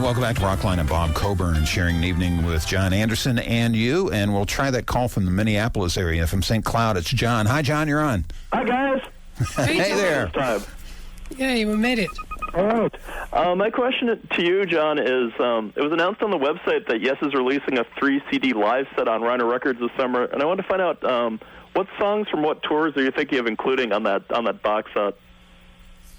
welcome back to Rockline and Bob Coburn, sharing an evening with Jon Anderson and you. And we'll try that call from the Minneapolis area. From St. Cloud, it's John. Hi, John, you're on. Hi, guys. Hey there. Yeah, you made it. All right. My question to you, John, is it was announced on the website that Yes is releasing a 3-CD live set on Rhino Records this summer, and I wanted to find out what songs from what tours are you thinking of including on that box set?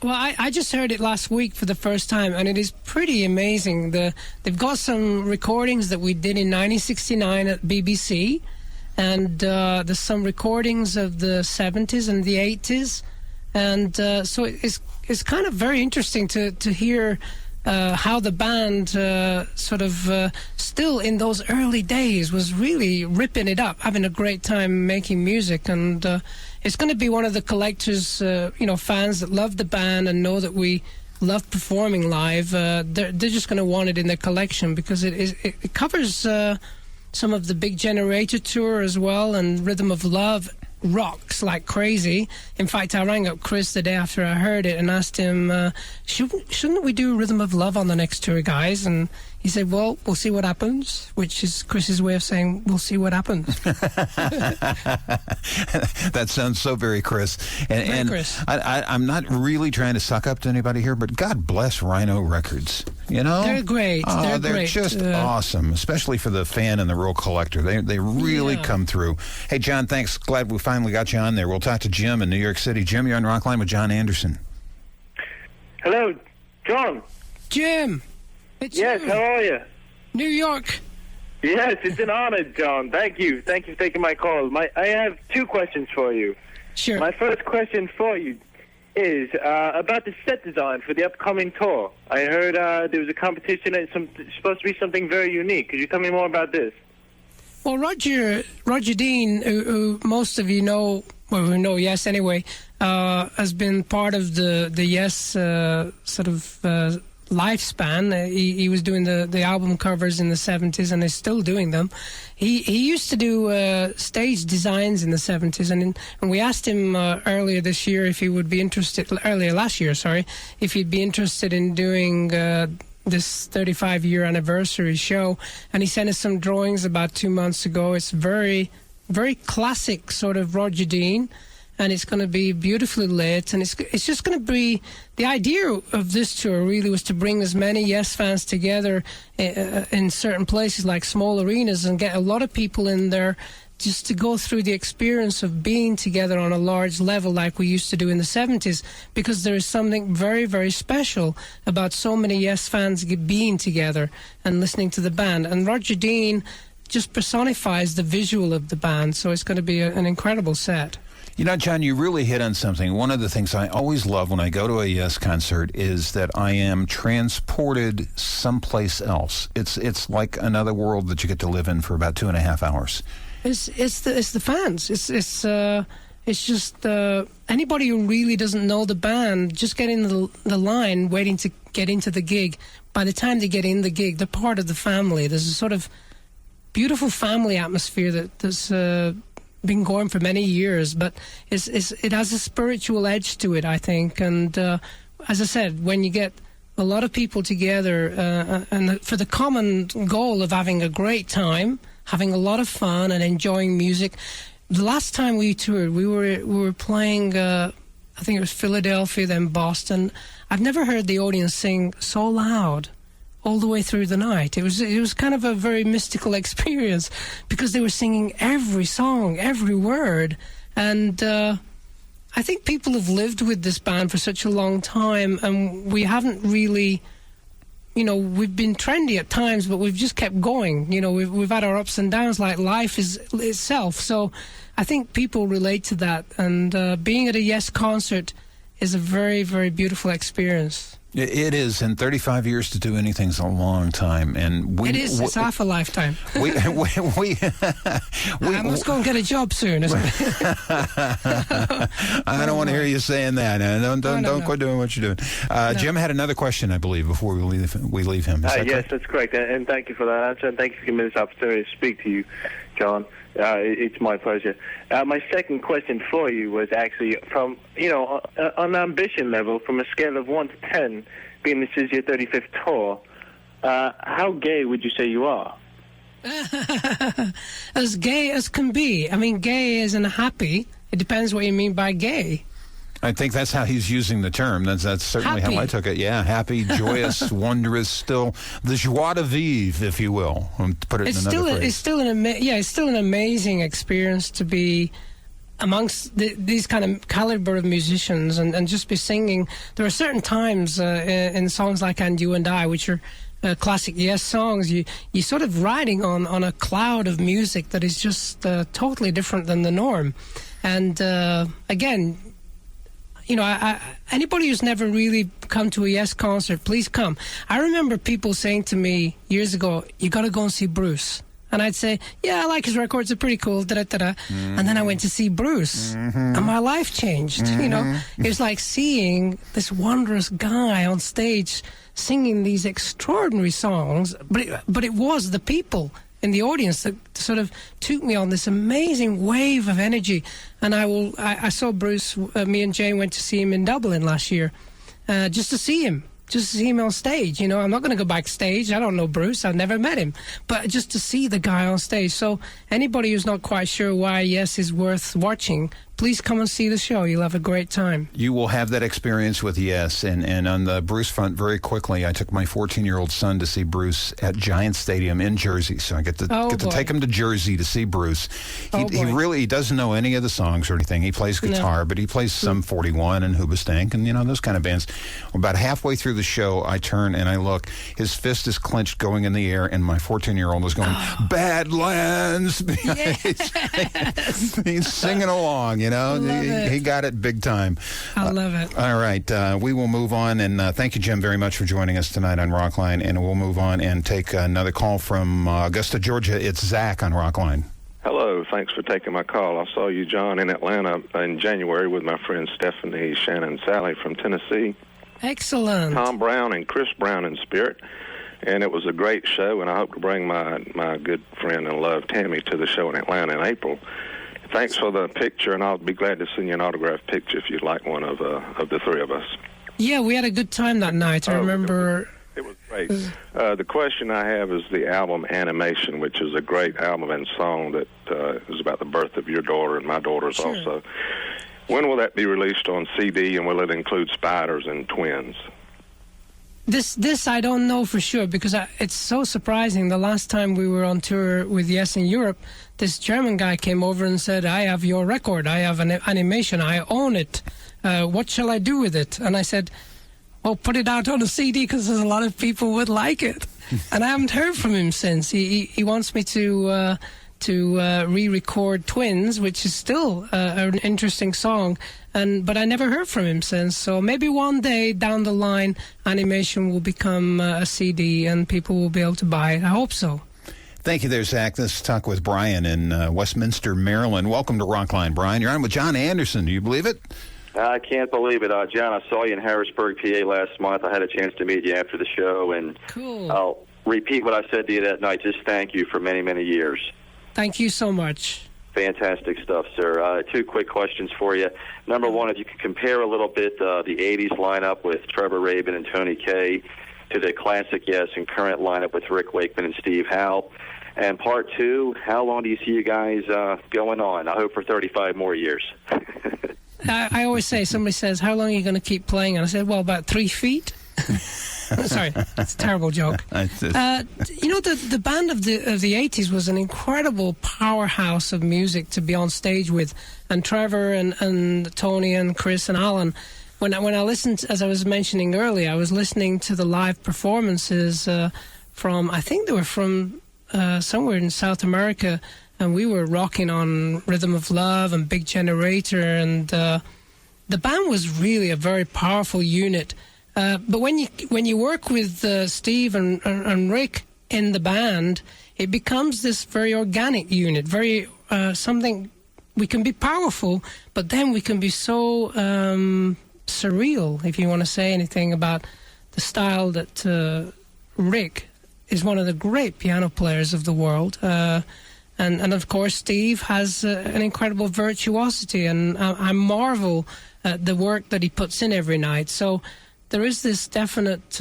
Well, I just heard it last week for the first time, and it is pretty amazing. They've got some recordings that we did in 1969 at BBC, and there's some recordings of the 70s and the 80s, and so it's kind of very interesting to hear how the band still in those early days was really ripping it up, having a great time making music, and it's going to be one of the collectors, fans that love the band and know that we love performing live. They're just going to want it in their collection because it covers some of the Big Generator tour as well, and Rhythm of Love rocks like crazy. In fact, I rang up Chris the day after I heard it and asked him, shouldn't we do Rhythm of Love on the next tour, guys? And he said, well, we'll see what happens, which is Chris's way of saying, we'll see what happens. That sounds so very Chris. And Chris. I'm not really trying to suck up to anybody here, but God bless Rhino Records. You know? They're great. Oh, they're great. Just awesome, especially for the fan and the real collector. They really come through. Hey, John, thanks. Glad we finally got you on there. We'll talk to Jim in New York City. Jim, you're on Rockline with Jon Anderson. Hello, John. Jim. It's yes, you. how are you? New York. Yes, it's an honor, John. Thank you. Thank you for taking my call. I have two questions for you. Sure. My first question for you is about the set design for the upcoming tour. I heard there was a competition and it's supposed to be something very unique. Could you tell me more about this? Well, Roger Dean, who most of you know, well, who know Yes anyway, has been part of the Yes lifespan. He was doing the album covers in the 70s and is still doing them. He used to do stage designs in the 70s, and we asked him earlier last year, if he'd be interested in doing this 35-year anniversary show, and he sent us some drawings about 2 months ago. It's very, very classic sort of Roger Dean, and it's going to be beautifully lit, and it's just going to be, the idea of this tour really was to bring as many Yes fans together in certain places like small arenas and get a lot of people in there just to go through the experience of being together on a large level like we used to do in the 70s, because there is something very, very special about so many Yes fans being together and listening to the band. And Roger Dean just personifies the visual of the band, so it's going to be an incredible set. You know, John, you really hit on something. One of the things I always love when I go to a Yes concert is that I am transported someplace else. It's like another world that you get to live in for about 2.5 hours. It's the fans. It's just anybody who really doesn't know the band, just get in the line waiting to get into the gig. By the time they get in the gig, they're part of the family. There's a sort of beautiful family atmosphere that's been going for many years, but it has a spiritual edge to it, I think. And as I said, when you get a lot of people together and for the common goal of having a great time, having a lot of fun and enjoying music. The last time we toured, we were playing, I think it was Philadelphia, then Boston. I've never heard the audience sing so loud all the way through the night. It was kind of a very mystical experience because they were singing every song, every word. And I think people have lived with this band for such a long time, and we haven't really, we've been trendy at times, but we've just kept going. We've had our ups and downs like life is itself. So I think people relate to that. And being at a Yes concert is a very, very beautiful experience. It is, and 35 years to do anything is a long time, and it's half a lifetime. I must go and get a job soon. Isn't it? I don't want to hear you saying that. Don't quit doing what you're doing. Jim had another question, I believe, before we leave him. Yes, that's correct, and thank you for that answer, and thank you for giving me this opportunity to speak to you, John. It's my pleasure. My second question for you was actually from, on ambition level, from a scale of 1 to 10, being this is your 35th tour, how gay would you say you are? As gay as can be. I mean, gay isn't happy. It depends what you mean by gay. I think that's how he's using the term. That's certainly Happy. how I took it. Yeah, happy, joyous, wondrous, still the joie de vivre, if you will. Put it in another phrase. It's still an amazing experience to be amongst these kind of caliber of musicians and just be singing. There are certain times in songs like "And You and I," which are classic Yes songs, you're sort of riding on a cloud of music that is just totally different than the norm. And again, you know, anybody who's never really come to a Yes concert, please come. I remember people saying to me years ago, "You got to go and see Bruce." And I'd say, "Yeah, I like his records, they're pretty cool, da-da-da-da." And then I went to see Bruce, and my life changed, you know. It was like seeing this wondrous guy on stage singing these extraordinary songs, but it was the people in the audience that sort of took me on this amazing wave of energy. And I saw Bruce, me and Jane went to see him in Dublin last year, just to see him on stage. You know, I'm not going to go backstage. I don't know Bruce. I've never met him. But just to see the guy on stage. So anybody who's not quite sure why Yes is worth watching, please come and see the show. You'll have a great time. You will have that experience with Yes. And on the Bruce front, very quickly, I took my 14-year-old son to see Bruce at Giant Stadium in Jersey. So I get to take him to Jersey to see Bruce. He doesn't know any of the songs or anything. He plays guitar, but he plays some 41 and Hoobastank and, you know, those kind of bands. About halfway through the show, I turn and I look. His fist is clenched going in the air, and my 14-year-old is going, "Badlands!" Yes. He's singing along, you know. He got it big time. I love it. All right. We will move on, and thank you, Jim, very much for joining us tonight on Rockline, and we'll move on and take another call from Augusta, Georgia. It's Zach on Rockline. Hello. Thanks for taking my call. I saw you, John, in Atlanta in January with my friends Stephanie, Shannon, Sally from Tennessee. Excellent. Tom Brown and Chris Brown in spirit. And it was a great show, and I hope to bring my good friend and love, Tammy, to the show in Atlanta in April. Thanks for the picture, and I'll be glad to send you an autographed picture if you'd like one of the three of us. Yeah, we had a good time that night. I remember. It was great. The question I have is the album Animation, which is a great album and song that is about the birth of your daughter and my daughter's also. When will that be released on CD, and will it include spiders and twins? This I don't know for sure, because it's so surprising. The last time we were on tour with Yes in Europe, this German guy came over and said, "I have your record. I have an animation. I own it. What shall I do with it?" And I said, "Well, put it out on a CD, because there's a lot of people would like it." And I haven't heard from him since. He wants me to re-record Twins, which is still an interesting song, but I never heard from him since. So maybe one day down the line, Animation will become a CD and people will be able to buy it. I hope so. Thank you there, Zach. This is Talk with Brian in Westminster, Maryland. Welcome to Rockline, Brian. You're on with Jon Anderson. Do you believe it? I can't believe it. John, I saw you in Harrisburg, PA last month. I had a chance to meet you after the show, and Cool. I'll repeat what I said to you that night. Just thank you for many, many years. Thank you so much. Fantastic stuff, sir. Two quick questions for you. Number one, if you could compare a little bit the 80s lineup with Trevor Rabin and Tony Kaye to the classic Yes and current lineup with Rick Wakeman and Steve Howe. And part two, how long do you see you guys going on? I hope for 35 more years. I always say, somebody says, "How long are you going to keep playing?" And I said, "Well, about 3 feet." Sorry, it's a terrible joke. You know, the band of the 80s was an incredible powerhouse of music to be on stage with. And Trevor and Tony and Chris and Alan, when I listened, as I was mentioning earlier, I was listening to the live performances from, I think they were from somewhere in South America, and we were rocking on Rhythm of Love and Big Generator, and the band was really a very powerful unit. But when you work with Steve and Rick in the band, it becomes this very organic unit, very something. We can be powerful, but then we can be so surreal, if you want to say anything about the style that Rick is one of the great piano players of the world. And of course, Steve has an incredible virtuosity, and I marvel at the work that he puts in every night. So there is this definite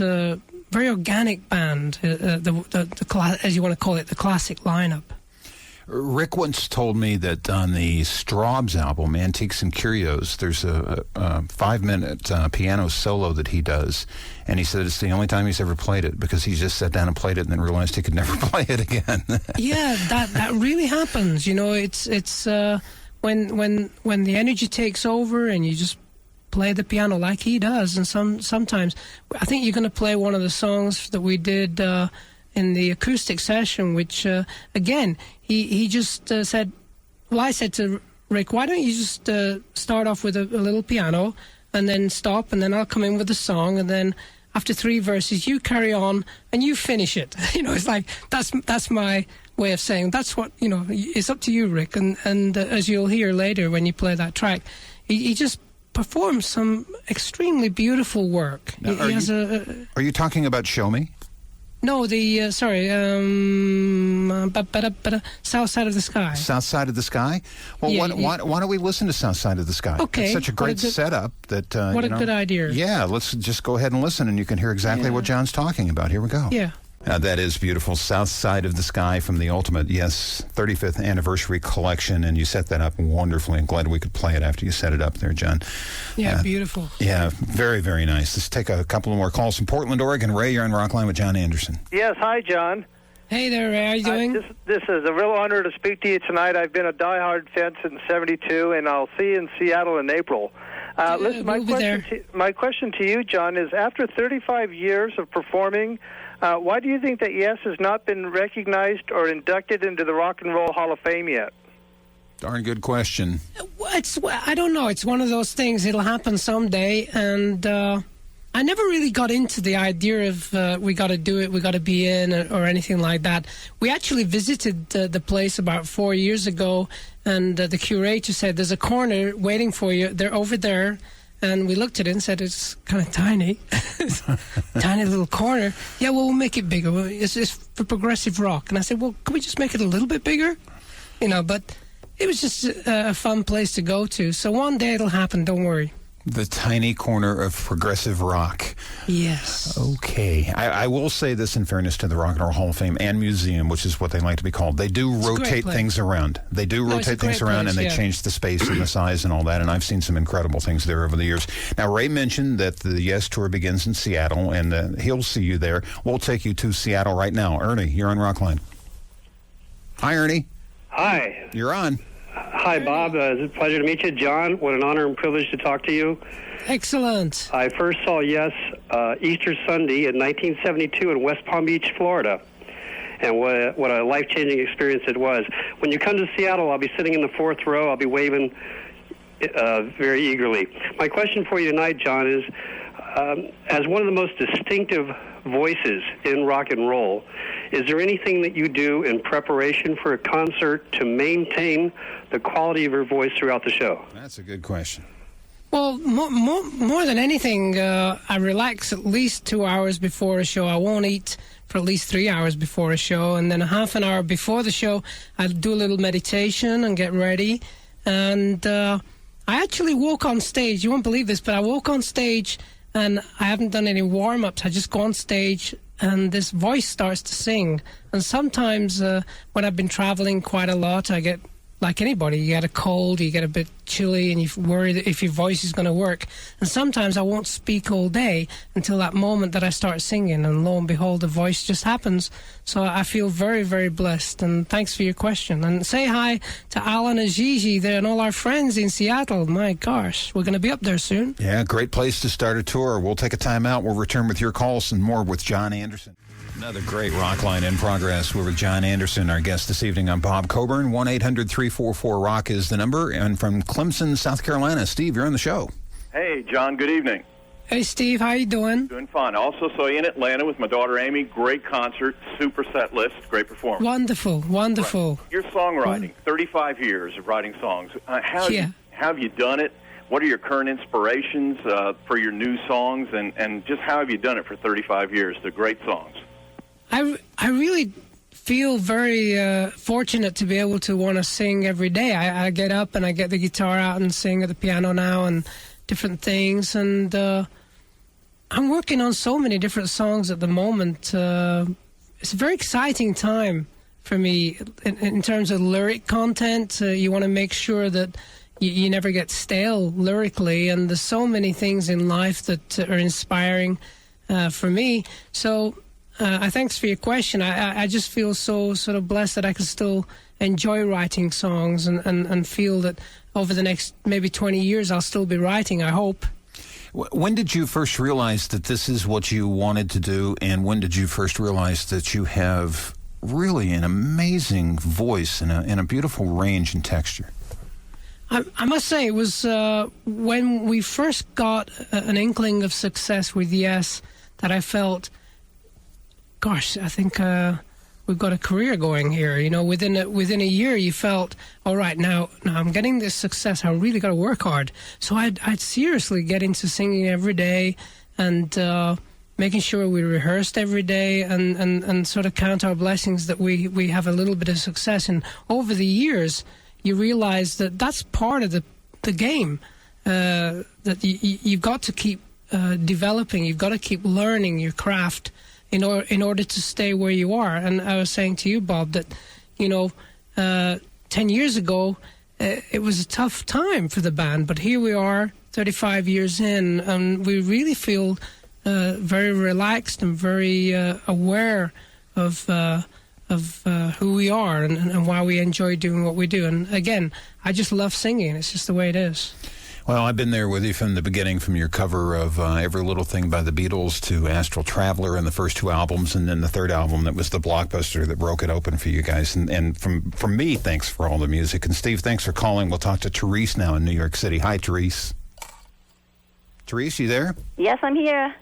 very organic band, as you want to call it, the classic lineup. Rick once told me that on the Straubs album, Antiques and Curios, there's a 5-minute piano solo that he does, and he said it's the only time he's ever played it because he just sat down and played it and then realized he could never play it again. Yeah, that really happens. You know, it's when the energy takes over and you just play the piano like he does, and sometimes I think you're going to play one of the songs that we did in the acoustic session, which again he just said, well, I said to Rick, why don't you just start off with a little piano and then stop, and then I'll come in with the song, and then after 3 verses you carry on and you finish it. You know, it's like that's my way of saying that's what, you know, it's up to you, Rick. And as you'll hear later when you play that track, he just performs some extremely beautiful work. Now, are you talking about Show Me? No, the South Side of the Sky. South Side of the Sky? Well, Yeah, why don't we listen to South Side of the Sky? Okay. It's such a great setup that What a good idea. Yeah, let's just go ahead and listen, and you can hear exactly what John's talking about. Here we go. Yeah. That is beautiful. South Side of the Sky from the Ultimate, 35th Anniversary Collection, and you set that up wonderfully. I'm glad we could play it after you set it up there, John. Yeah, beautiful. Yeah, very, very nice. Let's take a couple more calls from Portland, Oregon. Ray, you're on Rockline with Jon Anderson. Yes, hi, John. Hey there, Ray. How you doing? This is a real honor to speak to you tonight. I've been a diehard fan since '72, and I'll see you in Seattle in April. Listen, my question to you, John, is after 35 years of performing, why do you think that Yes has not been recognized or inducted into the Rock and Roll Hall of Fame yet? Darn good question. I don't know. It's one of those things. It'll happen someday, and I never really got into the idea of we got to do it, we got to be in, or anything like that. We actually visited the place about 4 years ago, and the curator said, there's a corner waiting for you. They're over there. And we looked at it and said, it's kind of tiny. Tiny little corner. Yeah, well, we'll make it bigger. It's for progressive rock. And I said, well, can we just make it a little bit bigger? You know, but it was just a fun place to go to. So one day it'll happen, don't worry. The tiny corner of progressive rock. Yes. Okay. I will say this in fairness to the Rock and Roll Hall of Fame and Museum, which is what they like to be called. They do rotate things around. They do rotate things around, and they change the space and the size and all that, and I've seen some incredible things there over the years. Now, Ray mentioned that the Yes Tour begins in Seattle, and he'll see you there. We'll take you to Seattle right now. Ernie, you're on Rockline. Hi, Ernie. Hi. You're on. Hi, Bob. It's a pleasure to meet you. John, what an honor and privilege to talk to you. Excellent. I first saw Yes Easter Sunday in 1972 in West Palm Beach, Florida. And what a life-changing experience it was. When you come to Seattle, I'll be sitting in the 4th row. I'll be waving very eagerly. My question for you tonight, John, is as one of the most distinctive voices in rock and roll, is there anything that you do in preparation for a concert to maintain the quality of your voice throughout the show? That's a good question. Well, more than anything, I relax at least 2 hours before a show. I won't eat for at least 3 hours before a show, and then a half an hour before the show, I'll do a little meditation and get ready. And I actually walk on stage. You won't believe this, but I walk on stage and I haven't done any warm-ups. I just go on stage and this voice starts to sing. And sometimes when I've been traveling quite a lot, I get, like anybody, you get a cold, you get a bit chilly, and you worry that if your voice is going to work. And sometimes I won't speak all day until that moment that I start singing, and lo and behold, the voice just happens. So I feel very, very blessed, and thanks for your question. And say hi to Alan and Gigi there and all our friends in Seattle. My gosh, we're going to be up there soon. Yeah, great place to start a tour. We'll take a time out. We'll return with your calls and more with Jon Anderson. Another great Rockline in progress. We're with Jon Anderson, our guest this evening. I'm Bob Coburn. 1-800-344-ROCK is the number. And from Clemson, South Carolina, Steve, you're on the show. Hey, John, good evening. Hey, Steve, how you doing? Doing fine. Also saw you in Atlanta with my daughter Amy. Great concert, super set list, great performance. Wonderful, wonderful. Right. Your songwriting, 35 years of writing songs. How have you done it? What are your current inspirations for your new songs? And just how have you done it for 35 years? They're great songs. I really feel very fortunate to be able to want to sing every day. I get up and I get the guitar out and sing at the piano now and different things. And I'm working on so many different songs at the moment. It's a very exciting time for me in terms of lyric content. You want to make sure that you never get stale lyrically, and there's so many things in life that are inspiring for me. So thanks for your question. I just feel so sort of blessed that I can still enjoy writing songs and feel that over the next maybe 20 years I'll still be writing, I hope. When did you first realize that this is what you wanted to do, and when did you first realize that you have really an amazing voice and a beautiful range and texture? I must say it was when we first got an inkling of success with Yes that I felt, gosh, I think we've got a career going here. You know, within a year, you felt, all right, now I'm getting this success. I really got to work hard. So I'd seriously get into singing every day and making sure we rehearsed every day and sort of count our blessings that we have a little bit of success. And over the years, you realize that that's part of the game, that you've got to keep developing. You've got to keep learning your craft in order to stay where you are. And I was saying to you, Bob, that, 10 years ago, it was a tough time for the band, but here we are 35 years in, and we really feel very relaxed and very aware of who we are and why we enjoy doing what we do. And again, I just love singing. It's just the way it is. Well, I've been there with you from the beginning, from your cover of Every Little Thing by the Beatles to Astral Traveler and the first two albums, and then the third album that was the blockbuster that broke it open for you guys. And from me, thanks for all the music. And Steve, thanks for calling. We'll talk to Therese now in New York City. Hi, Therese. Therese, you there? Yes, I'm here.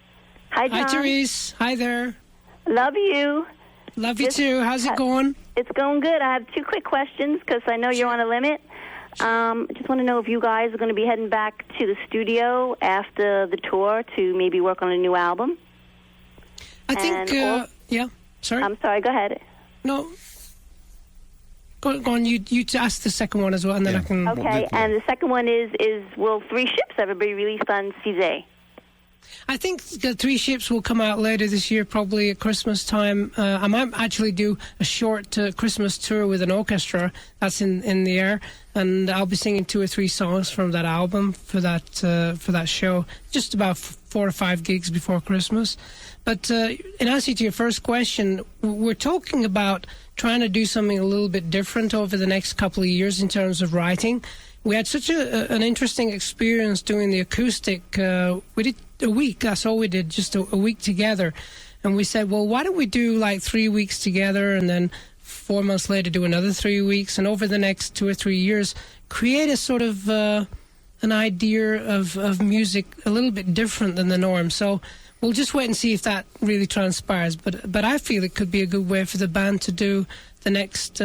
Hi, John. Hi, Therese. Hi there. Love you. Love you too. How's it going? It's going good. I have two quick questions because I know you're on a limit. I just want to know if you guys are going to be heading back to the studio after the tour to maybe work on a new album. I think, yeah, sorry? I'm sorry, go ahead. No. Go on, you ask the second one as well, and then I can... Okay, and the second one is will Three Ships ever be released on CZ? I think the Three Ships will come out later this year, probably at Christmas time. I might actually do a short Christmas tour with an orchestra. That's in the air, and I'll be singing 2 or 3 songs from that album for that show. Just about 4 or 5 gigs before Christmas. But in answer to your first question, we're talking about trying to do something a little bit different over the next couple of years in terms of writing. We had such an interesting experience doing the acoustic. We did a week. That's all we did, just a week together. And we said, well, why don't we do like 3 weeks together and then 4 months later do another 3 weeks, and over the next 2 or 3 years create a sort of an idea of music a little bit different than the norm. So we'll just wait and see if that really transpires. But I feel it could be a good way for the band to do the next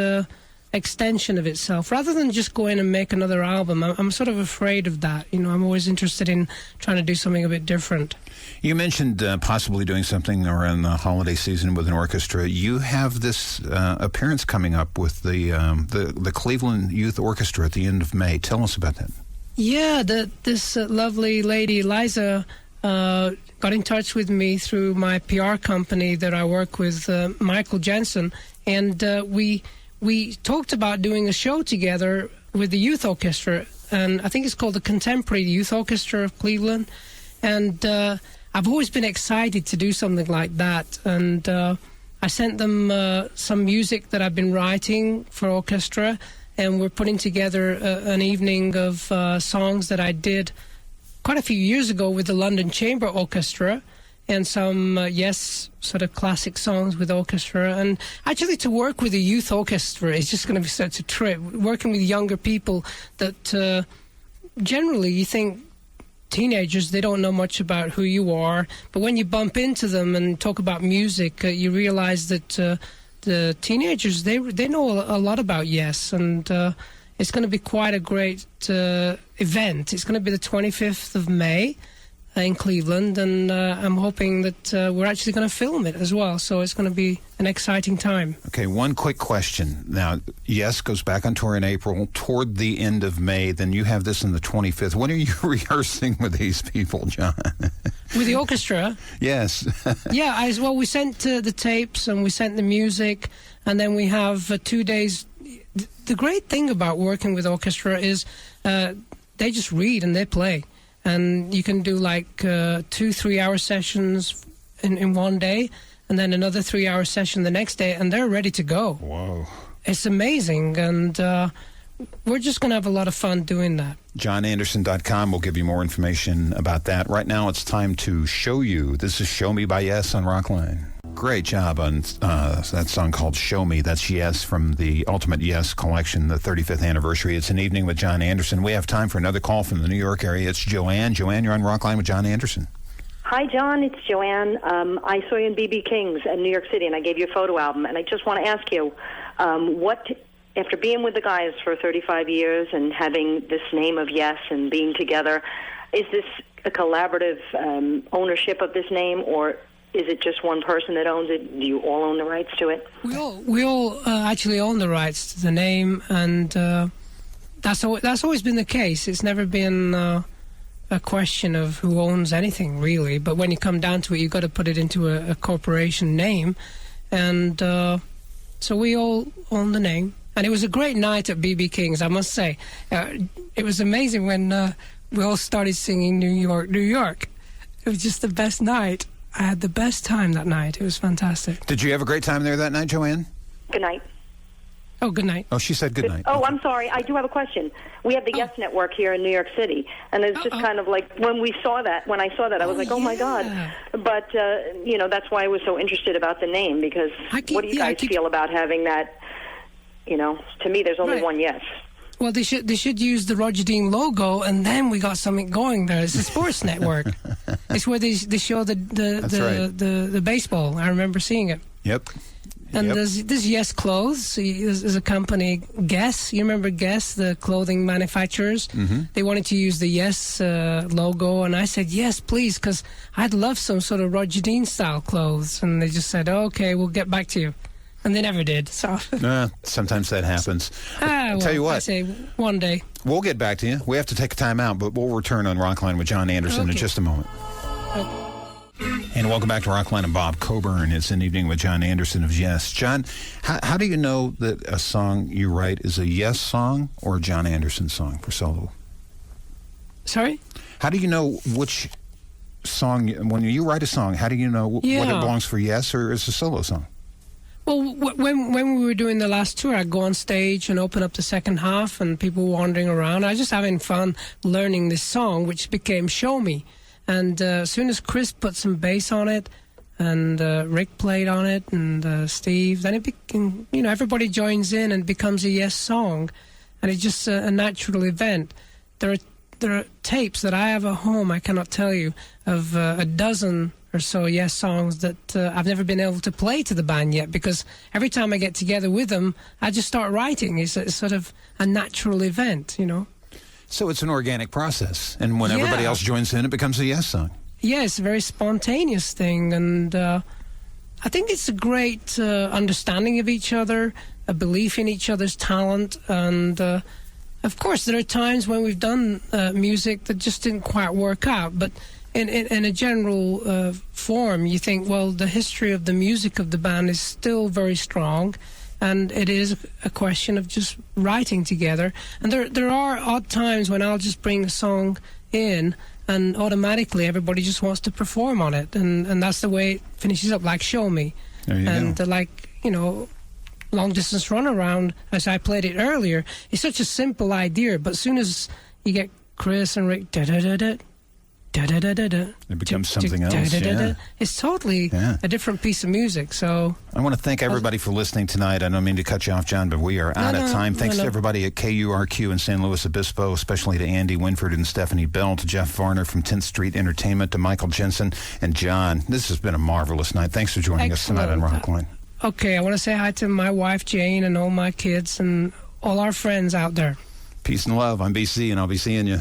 extension of itself, rather than just go in and make another album. I'm sort of afraid of that. I'm always interested in trying to do something a bit different. You mentioned possibly doing something around the holiday season with an orchestra. You have this appearance coming up with the Cleveland Youth Orchestra at the end of May. Tell us about that. Yeah, this lovely lady, Liza, got in touch with me through my PR company that I work with, Michael Jensen, and we talked about doing a show together with the youth orchestra, and I think it's called the Contemporary Youth Orchestra of Cleveland. And I've always been excited to do something like that. And I sent them some music that I've been writing for orchestra, and we're putting together an evening of songs that I did quite a few years ago with the London Chamber Orchestra, and some, sort of classic songs with orchestra. And actually to work with a youth orchestra is just going to be such a trip. Working with younger people that generally you think teenagers, they don't know much about who you are. But when you bump into them and talk about music, you realize that the teenagers, they know a lot about Yes. And it's going to be quite a great event. It's going to be the 25th of May. In Cleveland, and I'm hoping that we're actually going to film it as well, so it's going to be an exciting time. Okay, one quick question. Now, Yes goes back on tour in April, toward the end of May, then you have this on the 25th. When are you rehearsing with these people, John? With the orchestra? Yes. Yeah, well, we sent the tapes and we sent the music, and then we have 2 days. The great thing about working with orchestra is they just read and they play. And you can do like 2-3 hour sessions in one day, and then another 3-hour session the next day, and they're ready to go. Whoa. It's amazing, and we're just going to have a lot of fun doing that. JonAnderson.com will give you more information about that. Right now, it's time to show you. This is Show Me by Yes on Rockline. Great job on that song called Show Me. That's Yes from the Ultimate Yes collection, the 35th anniversary. It's an evening with Jon Anderson. We have time for another call from the New York area. It's Joanne. Joanne, you're on Rockline with Jon Anderson. Hi, John. It's Joanne. I saw you in B.B. King's in New York City, and I gave you a photo album. And I just want to ask you, after being with the guys for 35 years and having this name of Yes and being together, is this a collaborative ownership of this name, or is it just one person that owns it? Do you all own the rights to it? We all actually own the rights to the name, and that's always been the case. It's never been a question of who owns anything, really. But when you come down to it, you've got to put it into a corporation name, and so we all own the name. And it was a great night at B.B. King's, I must say. It was amazing when we all started singing New York, New York. It was just the best night. I had the best time that night. It was fantastic. Did you have a great time there that night, Joanne? Good night. Oh, good night. Oh, she said good night. Oh, okay. I'm sorry. I do have a question. We have the Yes Network here in New York City, and it's just kind of like when I saw that, I was like, oh my God. But, that's why I was so interested about the name, because what do you guys feel about having that, to me, there's only one Yes. Well, they should use the Roger Dean logo, and then we got something going there. It's a sports network. It's where they show the baseball. I remember seeing it. Yep. And there's Yes Clothes. There's a company, Guess. You remember Guess, the clothing manufacturers? Mm-hmm. They wanted to use the Yes logo, and I said, yes, please, because I'd love some sort of Roger Dean-style clothes. And they just said, okay, we'll get back to you. And they never did. So sometimes that happens. Tell you what. I say one day. We'll get back to you. We have to take a time out, but we'll return on Rockline with Jon Anderson in just a moment. Okay. And welcome back to Rockline and Bob Coburn. It's an evening with Jon Anderson of Yes. John, how do you know that a song you write is a Yes song or a Jon Anderson song for solo? Sorry? How do you know which song, when you write a song, how do you know whether it belongs for Yes or is a solo song? Well, when we were doing the last tour, I'd go on stage and open up the second half, and people were wandering around. I was just having fun learning this song, which became Show Me. And as soon as Chris put some bass on it, and Rick played on it, and Steve, then it became, everybody joins in and becomes a Yes song. And it's just a natural event. There are tapes that I have at home, I cannot tell you, of a dozen or so Yes songs that I've never been able to play to the band yet, because every time I get together with them, I just start writing. It's sort of a natural event, So it's an organic process, and when everybody else joins in, it becomes a Yes song. Yeah, it's a very spontaneous thing, and I think it's a great understanding of each other, a belief in each other's talent, and of course there are times when we've done music that just didn't quite work out, but in a general form, you think, well, the history of the music of the band is still very strong, and it is a question of just writing together. And there are odd times when I'll just bring a song in, and automatically everybody just wants to perform on it, and that's the way it finishes up, like Show Me. There you go. Long Distance Runaround, as I played it earlier, it's such a simple idea, but as soon as you get Chris and Rick, da-da-da-da, da-da-da-da-da, it becomes something else. It's totally a different piece of music. So I want to thank everybody for listening tonight. I don't mean to cut you off, John, but we are out of time. Thanks to everybody at KURQ in San Luis Obispo, especially to Andy Winford and Stephanie Bell, to Jeff Varner from 10th Street Entertainment, to Michael Jensen and John. This has been a marvelous night. Thanks for joining us tonight on Rockline. Okay, I want to say hi to my wife Jane and all my kids and all our friends out there. Peace and love. I'm BC, and I'll be seeing you.